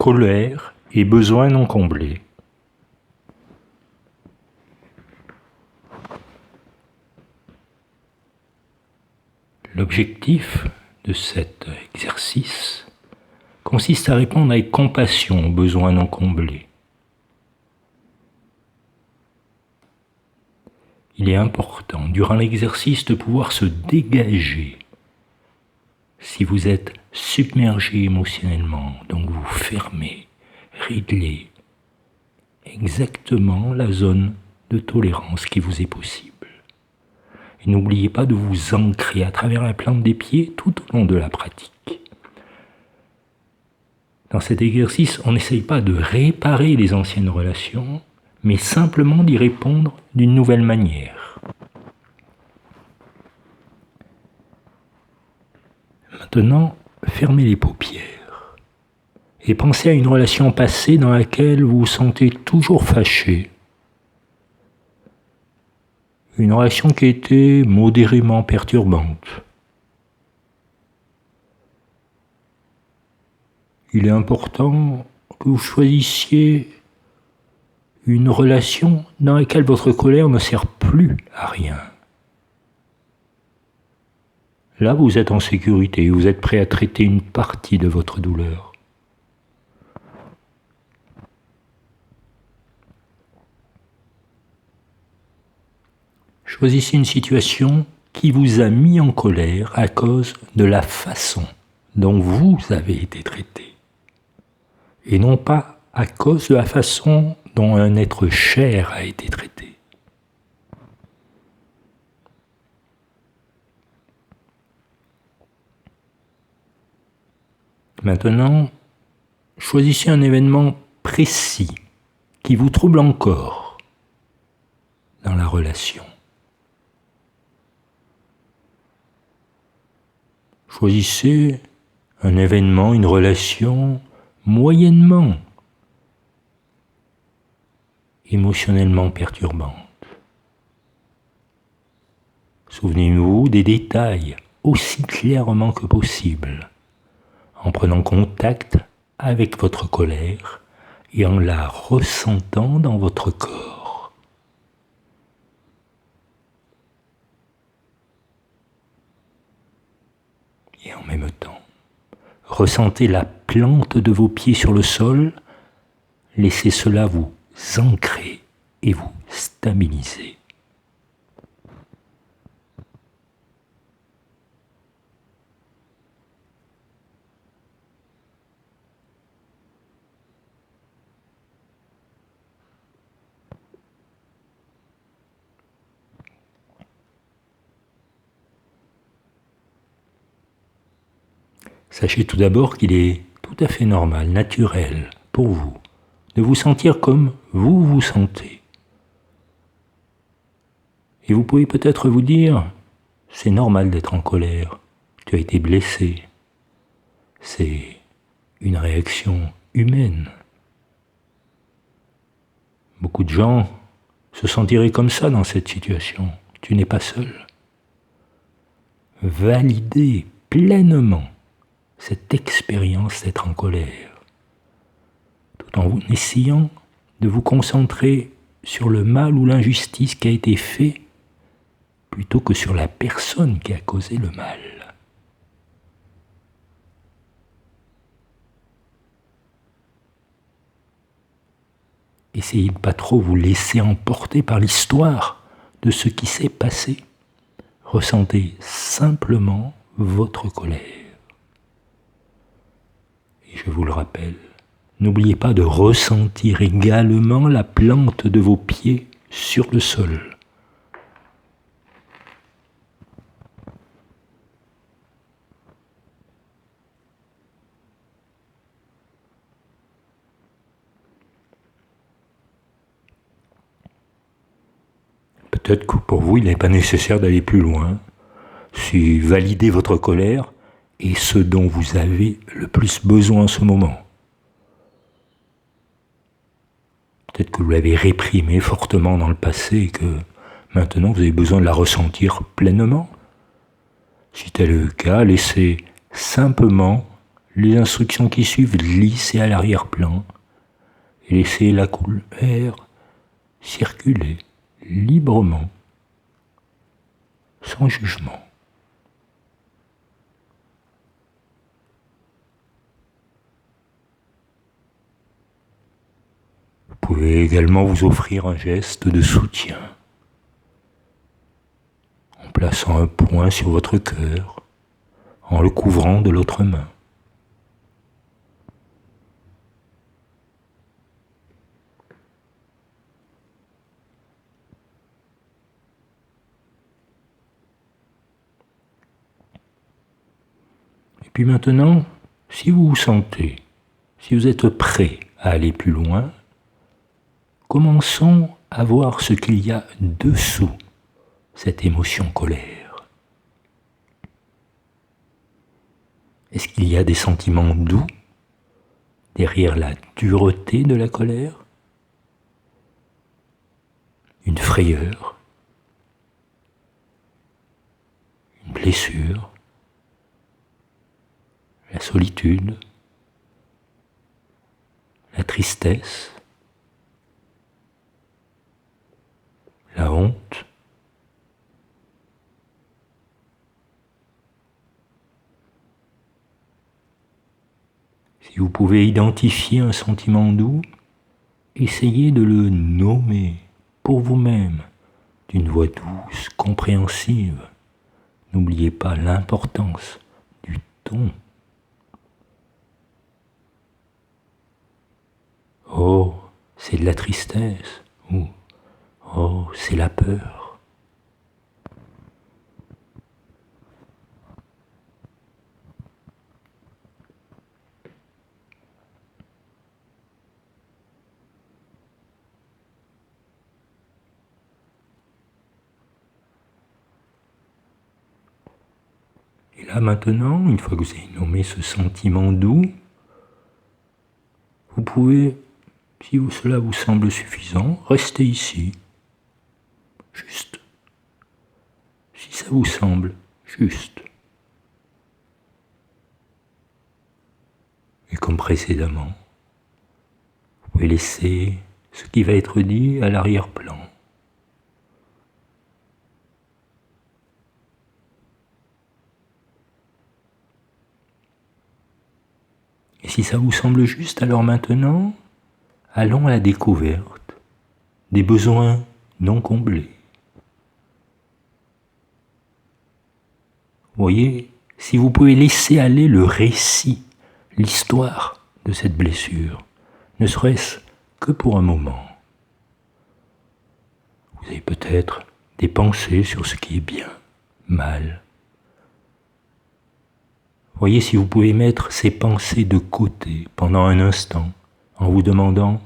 colère et besoins non comblés. L'objectif de cet exercice consiste à répondre avec compassion aux besoins non comblés. Il est important, durant l'exercice, de pouvoir se dégager. Si vous êtes submergé émotionnellement, donc vous fermez, réglez exactement la zone de tolérance qui vous est possible. Et n'oubliez pas de vous ancrer à travers la plante des pieds tout au long de la pratique. Dans cet exercice, on n'essaye pas de réparer les anciennes relations, mais simplement d'y répondre d'une nouvelle manière. Maintenant, fermez les paupières et pensez à une relation passée dans laquelle vous vous sentez toujours fâché. Une relation qui a été modérément perturbante. Il est important que vous choisissiez une relation dans laquelle votre colère ne sert plus à rien. Là, vous êtes en sécurité, vous êtes prêt à traiter une partie de votre douleur. Choisissez une situation qui vous a mis en colère à cause de la façon dont vous avez été traité, et non pas à cause de la façon dont un être cher a été traité. Maintenant, choisissez un événement précis qui vous trouble encore dans la relation. Choisissez un événement, une relation moyennement émotionnellement perturbante. Souvenez-vous des détails aussi clairement que possible, en prenant contact avec votre colère et en la ressentant dans votre corps. Et en même temps, ressentez la plante de vos pieds sur le sol, laissez cela vous ancrer et vous stabiliser. Sachez tout d'abord qu'il est tout à fait normal, naturel pour vous de vous sentir comme vous vous sentez. Et vous pouvez peut-être vous dire, c'est normal d'être en colère, tu as été blessé. C'est une réaction humaine. Beaucoup de gens se sentiraient comme ça dans cette situation. Tu n'es pas seul. Validez pleinement cette expérience d'être en colère, tout en essayant de vous concentrer sur le mal ou l'injustice qui a été fait, plutôt que sur la personne qui a causé le mal. Essayez de ne pas trop vous laisser emporter par l'histoire de ce qui s'est passé. Ressentez simplement votre colère. Et je vous le rappelle, n'oubliez pas de ressentir également la plante de vos pieds sur le sol. Peut-être que pour vous, il n'est pas nécessaire d'aller plus loin. Si valider votre colère est ce dont vous avez le plus besoin en ce moment. Peut-être que vous l'avez réprimée fortement dans le passé et que maintenant vous avez besoin de la ressentir pleinement. Si tel est le cas, laissez simplement les instructions qui suivent glissez à l'arrière-plan et laissez la colère circuler librement, sans jugement. Vous pouvez également vous offrir un geste de soutien en plaçant un poing sur votre cœur, en le couvrant de l'autre main. Et puis maintenant, si vous vous sentez, si vous êtes prêt à aller plus loin, commençons à voir ce qu'il y a dessous cette émotion colère. Est-ce qu'il y a des sentiments doux derrière la dureté de la colère? Une frayeur? Une blessure? La solitude? La tristesse? La honte? Si vous pouvez identifier un sentiment doux, essayez de le nommer pour vous-même d'une voix douce, compréhensive. N'oubliez pas l'importance du ton. Oh, c'est de la tristesse. Ou oh, c'est la peur. Et là maintenant, une fois que vous avez nommé ce sentiment doux, vous pouvez, si cela vous semble suffisant, rester ici. Juste. Si ça vous semble juste. Et comme précédemment, vous pouvez laisser ce qui va être dit à l'arrière-plan. Et si ça vous semble juste, alors maintenant, allons à la découverte des besoins non comblés. Vous voyez, si vous pouvez laisser aller le récit, l'histoire de cette blessure, ne serait-ce que pour un moment. Vous avez peut-être des pensées sur ce qui est bien, mal. Voyez si vous pouvez mettre ces pensées de côté pendant un instant en vous demandant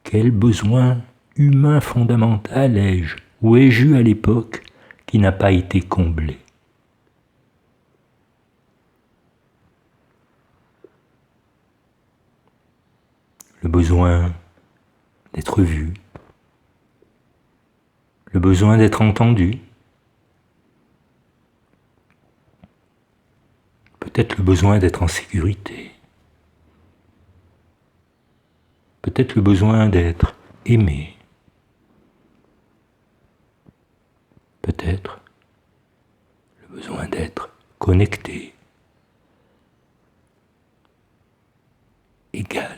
quel besoin humain fondamental ai-je ou ai-je eu à l'époque qui n'a pas été comblé. Le besoin d'être vu, le besoin d'être entendu, peut-être le besoin d'être en sécurité, peut-être le besoin d'être aimé, peut-être le besoin d'être connecté, égal.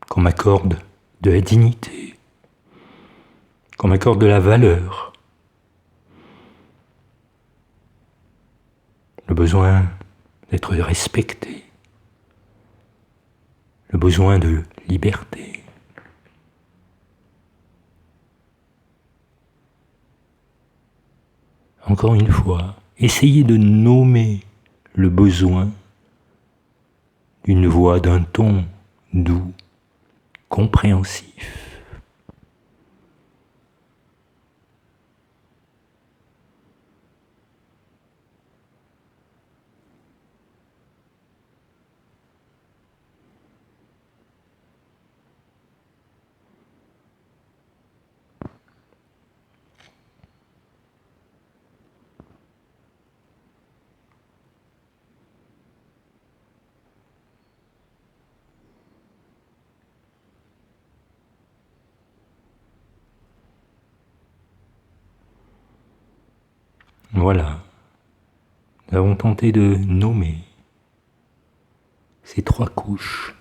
Qu'on m'accorde de la dignité, qu'on m'accorde de la valeur, le besoin d'être respecté, le besoin de liberté. Encore une fois, essayez de nommer le besoin d'une voix, d'un ton doux, compréhensif. Voilà, nous avons tenté de nommer ces 3 couches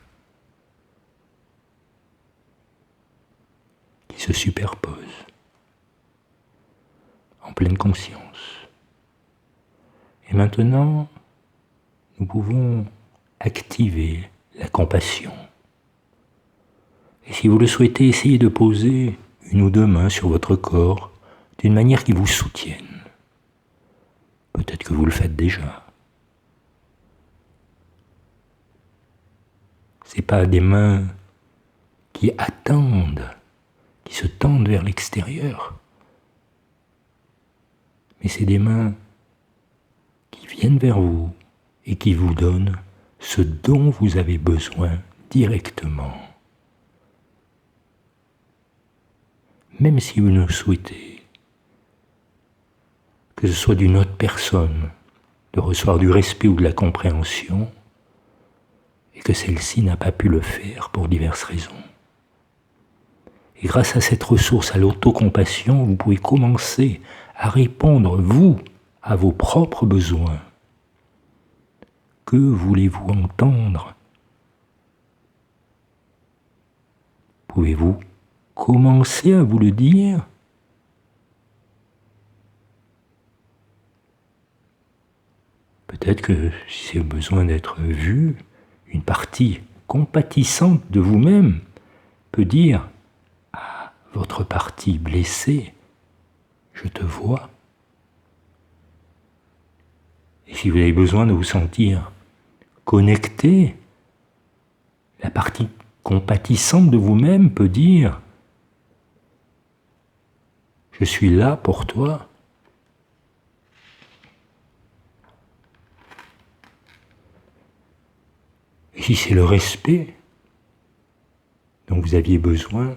qui se superposent en pleine conscience. Et maintenant, nous pouvons activer la compassion. Et si vous le souhaitez, essayez de poser 1 ou 2 mains sur votre corps d'une manière qui vous soutienne. Peut-être que vous le faites déjà. Ce n'est pas des mains qui attendent, qui se tendent vers l'extérieur, mais c'est des mains qui viennent vers vous et qui vous donnent ce dont vous avez besoin directement. Même si vous ne souhaitez que ce soit d'une autre personne de recevoir du respect ou de la compréhension, et que celle-ci n'a pas pu le faire pour diverses raisons. Et grâce à cette ressource, à l'autocompassion, vous pouvez commencer à répondre, vous, à vos propres besoins. Que voulez-vous entendre? Pouvez-vous commencer à vous le dire? Peut-être que si c'est besoin d'être vu, une partie compatissante de vous-même peut dire à votre partie blessée, je te vois. Et si vous avez besoin de vous sentir connecté, la partie compatissante de vous-même peut dire je suis là pour toi. Et si c'est le respect dont vous aviez besoin,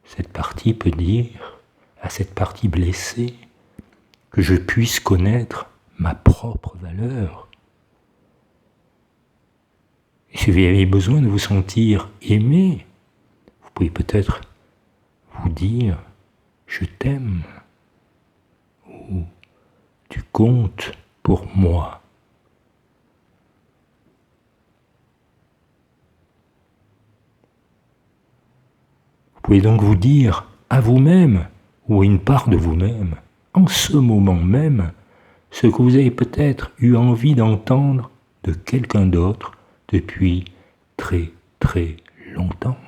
cette partie peut dire à cette partie blessée que je puisse connaître ma propre valeur. Et si vous avez besoin de vous sentir aimé, vous pouvez peut-être vous dire « je t'aime » ou « tu comptes pour moi ». Vous pouvez donc vous dire à vous-même ou à une part de vous-même, en ce moment même, ce que vous avez peut-être eu envie d'entendre de quelqu'un d'autre depuis très très longtemps.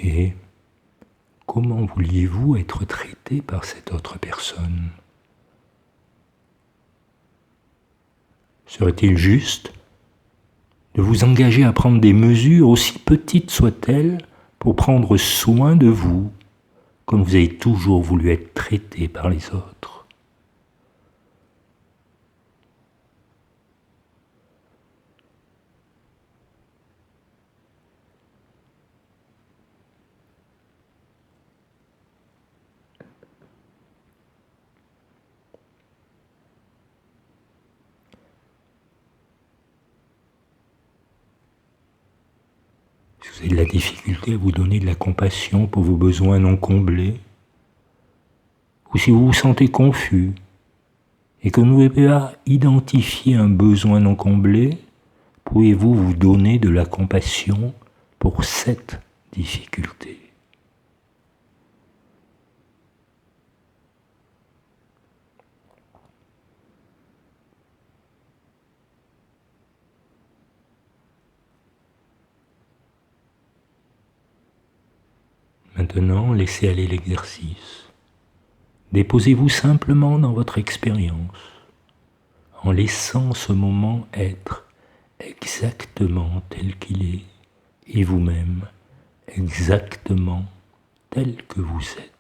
Et comment vouliez-vous être traité par cette autre personne? Serait-il juste de vous engager à prendre des mesures, aussi petites soient-elles, pour prendre soin de vous, comme vous avez toujours voulu être traité par les autres? Si vous avez de la difficulté à vous donner de la compassion pour vos besoins non comblés, ou si vous vous sentez confus et que vous ne pouvez pas identifier un besoin non comblé, pouvez-vous vous donner de la compassion pour cette difficulté? Maintenant, laissez aller l'exercice. Déposez-vous simplement dans votre expérience, en laissant ce moment être exactement tel qu'il est, et vous-même exactement tel que vous êtes.